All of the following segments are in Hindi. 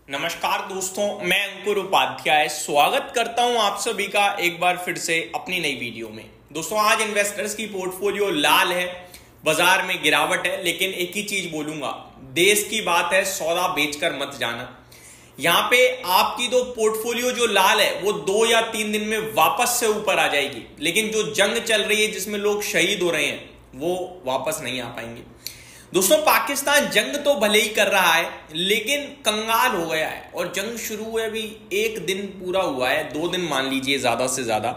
नमस्कार दोस्तों, मैं अंकुर उपाध्याय स्वागत करता हूं आप सभी का एक बार फिर से अपनी नई वीडियो में। दोस्तों, आज इन्वेस्टर्स की पोर्टफोलियो लाल है, बाजार में गिरावट है, लेकिन एक ही चीज बोलूंगा, देश की बात है, सौदा बेचकर मत जाना। यहां पे आपकी तो पोर्टफोलियो जो लाल है वो 2 या 3 दिन में वापस से ऊपर आ जाएगी, लेकिन जो जंग चल रही है जिसमें लोग शहीद हो रहे हैं वो वापस नहीं आ पाएंगे। दोस्तों, पाकिस्तान जंग तो भले ही कर रहा है लेकिन कंगाल हो गया है, और जंग शुरू हुए अभी 1 दिन पूरा हुआ है, 2 दिन मान लीजिए ज्यादा से ज्यादा।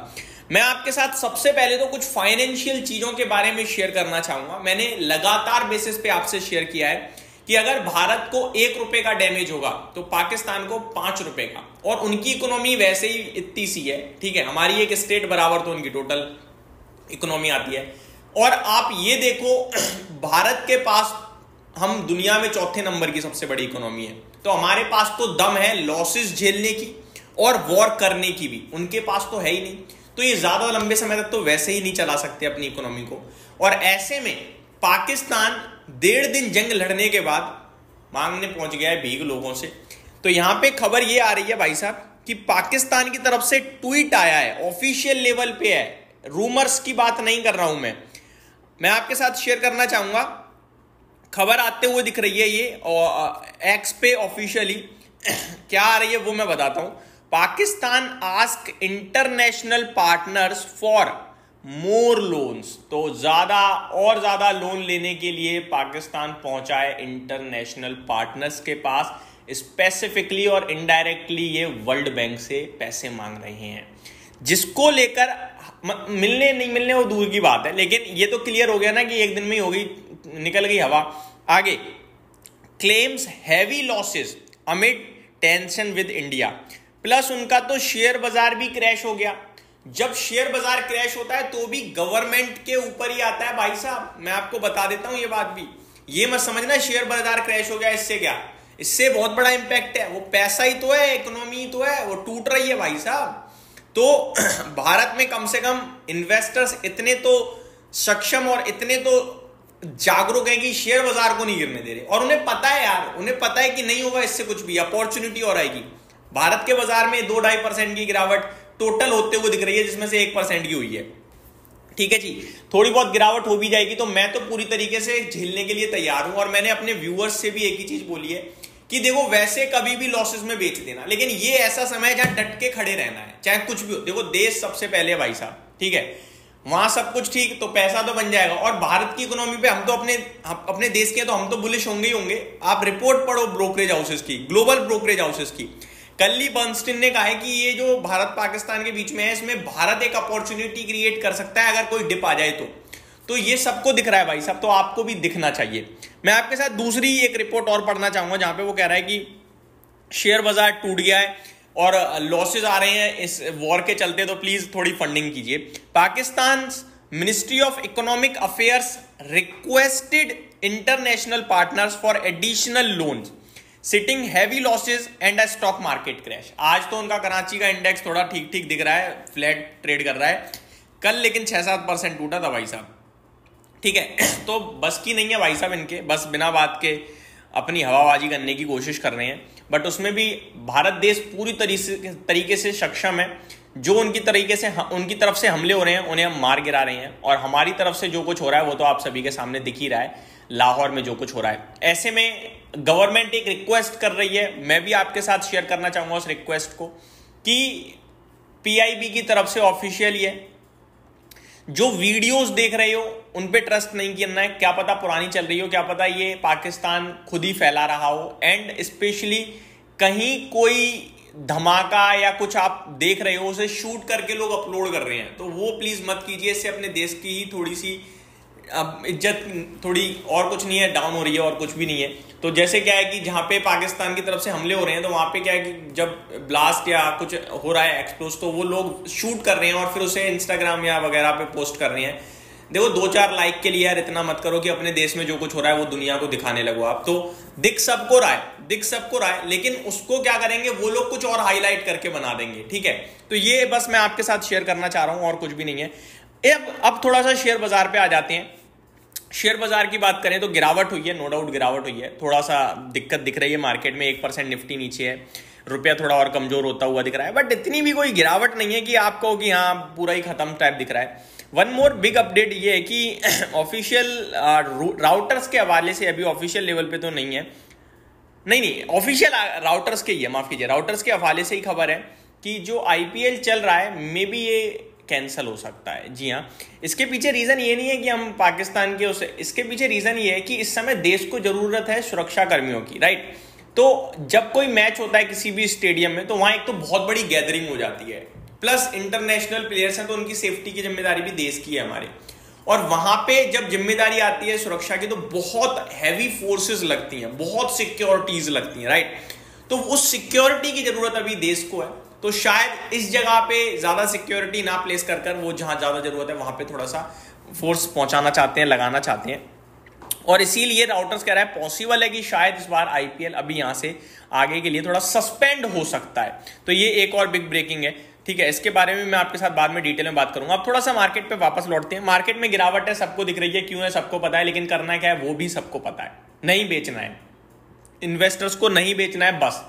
मैं आपके साथ सबसे पहले तो कुछ फाइनेंशियल चीजों के बारे में शेयर करना चाहूंगा। मैंने लगातार बेसिस पे आपसे शेयर किया है कि अगर भारत को 1 रुपए का डैमेज होगा तो पाकिस्तान को 5 रुपए का, और उनकी इकोनॉमी वैसे ही इतनी सी है, ठीक है, हमारी एक स्टेट बराबर तो उनकी टोटल इकोनॉमी आती है। और आप ये देखो, भारत के पास हम दुनिया में 4थे नंबर की सबसे बड़ी इकोनॉमी है, तो हमारे पास तो दम है लॉसेस झेलने की और वॉर करने की भी, उनके पास तो है ही नहीं। तो ये ज्यादा लंबे समय तक तो वैसे ही नहीं चला सकते अपनी इकोनॉमी को, और ऐसे में पाकिस्तान 1.5 दिन जंग लड़ने के बाद मांगने पहुंच गया है भीख लोगों से। तो यहां पे खबर ये आ रही है भाई साहब कि पाकिस्तान की तरफ से ट्वीट आया है, ऑफिशियल लेवल पे है, रूमर्स की बात नहीं कर रहा हूं मैं आपके साथ शेयर करना चाहूंगा। खबर आते हुए दिख रही है ये, और एक्स पे ऑफिशियली क्या आ रही है वो मैं बताता हूं। Pakistan ask international partners for more loans, तो ज्यादा लोन लेने के लिए पाकिस्तान पहुंचा है इंटरनेशनल पार्टनर्स के पास, स्पेसिफिकली और इनडायरेक्टली ये वर्ल्ड बैंक से पैसे मांग रहे हैं, जिसको लेकर मिलने नहीं मिलने वो दूर की बात है, लेकिन ये तो क्लियर हो गया ना कि 1 दिन में ही हो गई, निकल गई हवा। आगे, claims heavy losses amid tension with India, plus उनका तो शेयर बाजार भी क्रैश हो गया। जब शेयर बाजार क्रैश होता है तो भी गवर्नमेंट के ऊपर ही आता है भाई साहब, मैं आपको बता देता हूं ये बात भी। ये मत समझना शेयर बाजार क्रैश हो गया इससे क्या, इससे बहुत बड़ा इंपैक्ट है, वो पैसा ही तो है, इकोनॉमी तो है, वो टूट रही है भाई साहब। तो भारत में कम से कम इन्वेस्टर्स इतने तो सक्षम और इतने तो जागरूक हैं कि शेयर बाजार को नहीं गिरने दे रहे, और उन्हें पता है यार, उन्हें पता है कि नहीं होगा इससे कुछ भी, अपॉर्चुनिटी और आएगी। भारत के बाजार में 2-2.5% की गिरावट टोटल होते हुए दिख रही है, जिसमें से 1% की हुई है, ठीक है जी। थोड़ी बहुत गिरावट हो भी जाएगी तो मैं तो पूरी तरीके से झेलने के लिए तैयार हूं, और मैंने अपने व्यूअर्स से भी एक ही चीज बोली है कि देखो, वैसे कभी भी लॉसेस में बेच देना, लेकिन ये ऐसा समय है जहां डट के खड़े रहना है, चाहे कुछ भी हो। देखो, देश सबसे पहले भाई साहब, ठीक है, वहां सब कुछ ठीक तो पैसा तो बन जाएगा, और भारत की इकोनॉमी पे हम तो अपने देश के तो हम तो बुलिश होंगे ही होंगे। आप रिपोर्ट पढ़ो ब्रोकरेज हाउसेस की, ग्लोबल ब्रोकरेज हाउसेस की। कल्ली बर्नस्टीन ने कहा है कि ये जो भारत पाकिस्तान के बीच में है, इसमें भारत एक अपॉर्चुनिटी क्रिएट कर सकता है अगर कोई डिप आ जाए तो ये सबको दिख रहा है भाई साहब, तो आपको भी दिखना चाहिए। मैं आपके साथ दूसरी एक रिपोर्ट और पढ़ना चाहूंगा जहां पे वो कह रहा है कि शेयर बाजार टूट गया है और लॉसेस आ रहे हैं इस वॉर के चलते, तो प्लीज थोड़ी फंडिंग कीजिए। Pakistan ministry of economic affairs requested international partners for additional loans sitting heavy losses and a stock market crash. आज तो उनका कराची का इंडेक्स थोड़ा ठीक ठीक दिख रहा है, फ्लैट ट्रेड कर रहा है, कल लेकिन 6-7% टूटा था भाई साहब, ठीक है। तो बस की नहीं है भाई साहब इनके, बस बिना बात के अपनी हवाबाजी करने की कोशिश कर रहे हैं, बट उसमें भी भारत देश पूरी तरीके से सक्षम है। जो उनकी तरफ से हमले हो रहे हैं उन्हें हम मार गिरा रहे हैं, और हमारी तरफ से जो कुछ हो रहा है वो तो आप सभी के सामने दिख ही रहा है, लाहौर में जो कुछ हो रहा है। ऐसे में गवर्नमेंट एक रिक्वेस्ट कर रही है, मैं भी आपके साथ शेयर करना चाहूंगा उस रिक्वेस्ट को, कि पीआईबी की तरफ से ऑफिशियल है, जो वीडियोस देख रहे हो उन पे ट्रस्ट नहीं करना है, क्या पता पुरानी चल रही हो, क्या पता ये पाकिस्तान खुद ही फैला रहा हो, एंड स्पेशली कहीं कोई धमाका या कुछ आप देख रहे हो उसे शूट करके लोग अपलोड कर रहे हैं, तो वो प्लीज मत कीजिए। इससे अपने देश की ही थोड़ी सी इज्जत, थोड़ी और कुछ नहीं है, डाउन हो रही है, और कुछ भी नहीं है। तो जैसे क्या है कि जहां पे पाकिस्तान की तरफ से हमले हो रहे हैं तो वहां पे क्या है कि जब ब्लास्ट या कुछ हो रहा है एक्सप्लोज, तो वो लोग शूट कर रहे हैं और फिर उसे इंस्टाग्राम या वगैरह पे पोस्ट कर रहे हैं। देखो, 2-4 लाइक के लिए यार इतना मत करो कि अपने देश में जो कुछ हो रहा है वो दुनिया को दिखाने लगो। आप तो दिख सबको रहा है, लेकिन उसको क्या करेंगे वो लोग, कुछ और हाईलाइट करके बना देंगे, ठीक है। तो ये बस मैं आपके साथ शेयर करना चाह रहा हूं, और कुछ भी नहीं है। अब थोड़ा सा शेयर बाजार पे आ जाते हैं। शेयर बाजार की बात करें तो गिरावट हुई है, नो डाउट गिरावट हुई है, थोड़ा सा दिक्कत दिख रही है मार्केट में, 1% निफ्टी नीचे है, रुपया थोड़ा और कमजोर होता हुआ दिख रहा है, बट इतनी भी कोई गिरावट नहीं है कि आप कहो कि हाँ पूरा ही खत्म टाइप दिख रहा है। वन मोर बिग अपडेट ये है कि ऑफिशियल राउटर्स के हवाले से, अभी ऑफिशियल लेवल पे तो नहीं है, नहीं ऑफिशियल राउटर्स के ही है, माफ कीजिए, राउटर्स के हवाले से ही खबर है कि जो आईपीएल चल रहा है मे बी ये कैंसिल हो सकता है। जी हाँ, इसके पीछे रीजन ये नहीं है कि हम पाकिस्तान के उसे, इसके पीछे रीजन ये है कि इस समय देश को जरूरत है सुरक्षा कर्मियों की, राइट। तो जब कोई मैच होता है किसी भी स्टेडियम में तो वहां एक तो बहुत बड़ी गैदरिंग हो जाती है, प्लस इंटरनेशनल प्लेयर्स हैं तो उनकी सेफ्टी की जिम्मेदारी भी देश की है हमारे, और वहां पे जब जिम्मेदारी आती है सुरक्षा की तो बहुत हैवी फोर्सेस लगती हैं, बहुत सिक्योरिटीज लगती हैं, राइट। तो उस सिक्योरिटी की जरूरत अभी देश को है, तो शायद इस जगह पे ज्यादा सिक्योरिटी ना प्लेस कर कर वो जहां ज्यादा जरूरत है वहां पे थोड़ा सा फोर्स पहुंचाना चाहते हैं, लगाना चाहते हैं, और इसीलिए राउटर्स कह रहा है पॉसिबल है कि शायद इस बार आईपीएल अभी यहां से आगे के लिए थोड़ा सस्पेंड हो सकता है। तो ये एक और बिग ब्रेकिंग है, ठीक है। इसके बारे में मैं आपके साथ बाद में डिटेल में बात करूंगा। अब थोड़ा सा मार्केट पे वापस लौटते हैं। मार्केट में गिरावट है, सबको दिख रही है, क्यों है सबको पता है, लेकिन करना क्या है वो भी सबको पता है, नहीं बेचना है, इन्वेस्टर्स को नहीं बेचना है, बस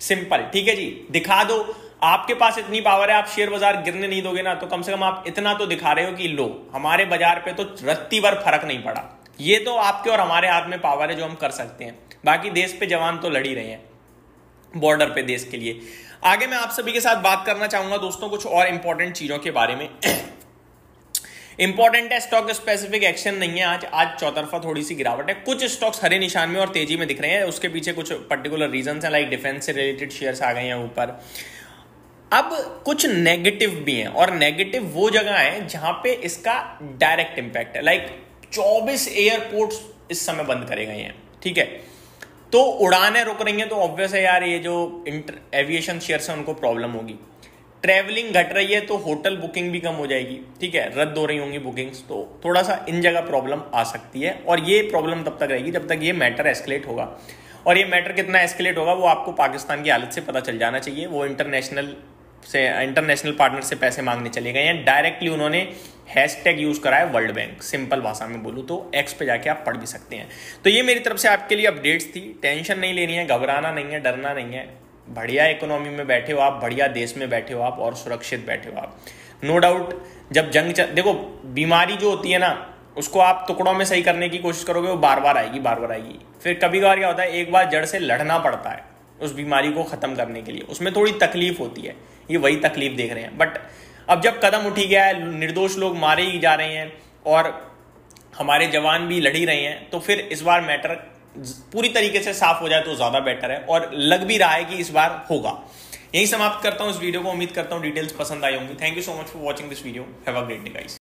सिंपल, ठीक है जी। दिखा दो आपके पास इतनी पावर है, आप शेयर बाजार गिरने नहीं दोगे ना, तो कम से कम आप इतना तो दिखा रहे हो कि लो हमारे बाजार पे तो रत्ती भर फर्क नहीं पड़ा। ये तो आपके और हमारे हाथ में पावर है जो हम कर सकते हैं, बाकी देश पे जवान तो लड़ ही रहे हैं बॉर्डर पे देश के लिए। आगे मैं आप सभी के साथ बात करना चाहूंगा दोस्तों कुछ और इंपॉर्टेंट चीजों के बारे में। इंपॉर्टेंट है, स्टॉक स्पेसिफिक एक्शन नहीं है आज चौतरफा थोड़ी सी गिरावट है, कुछ स्टॉक्स हरे निशान में और तेजी में दिख रहे हैं, उसके पीछे कुछ पर्टिकुलर रीजंस हैं, लाइक डिफेंस से रिलेटेड शेयर्स आ गए हैं ऊपर। अब कुछ नेगेटिव भी हैं, और नेगेटिव वो जगह है जहां पे इसका डायरेक्ट इंपैक्ट है, लाइक 24 एयरपोर्ट्स इस समय बंद करे गए हैं, ठीक है। तो उड़ानें रुक रही हैं, तो ऑब्वियस है यार ये जो एविएशन शेयर्स हैं उनको प्रॉब्लम होगी। ट्रैवलिंग घट रही है तो होटल बुकिंग भी कम हो जाएगी, ठीक है, रद्द हो रही होंगी बुकिंग्स, तो थोड़ा सा इन जगह प्रॉब्लम आ सकती है, और ये प्रॉब्लम तब तक रहेगी जब तक ये मैटर एस्केलेट होगा। और ये मैटर कितना एस्केलेट होगा वो आपको पाकिस्तान की हालत से पता चल जाना चाहिए। वो इंटरनेशनल पार्टनर से पैसे मांगने चले गए हैं, डायरेक्टली उन्होंने हैशटैग यूज करा है वर्ल्ड बैंक, सिंपल भाषा में बोलूं तो एक्स पे जाके आप पढ़ भी सकते हैं। तो ये मेरी तरफ से आपके लिए अपडेट्स थी, टेंशन नहीं लेनी है, घबराना नहीं है, डरना नहीं है, बढ़िया इकोनॉमी में बैठे हो आप, बढ़िया देश में बैठे हो आप, और सुरक्षित बैठे हो आप। नो डाउट जब देखो बीमारी जो होती है ना उसको आप टुकड़ों में सही करने की कोशिश करोगे, वो बार बार आएगी, बार बार आएगी। फिर कभी कभार क्या होता है, एक बार जड़ से लड़ना पड़ता है उस बीमारी को खत्म करने के लिए, उसमें थोड़ी तकलीफ होती है, ये वही तकलीफ देख रहे हैं। बट अब जब कदम उठी गया है, निर्दोष लोग मारे ही जा रहे हैं और हमारे जवान भी लड़ ही रहे हैं, तो फिर इस बार मैटर पूरी तरीके से साफ हो जाए तो ज्यादा बेटर है, और लग भी रहा है कि इस बार होगा। यही समाप्त करता हूं इस वीडियो को, उम्मीद करता हूं डिटेल्स पसंद आई होंगी। Thank you so much for watching this video, have a great day guys.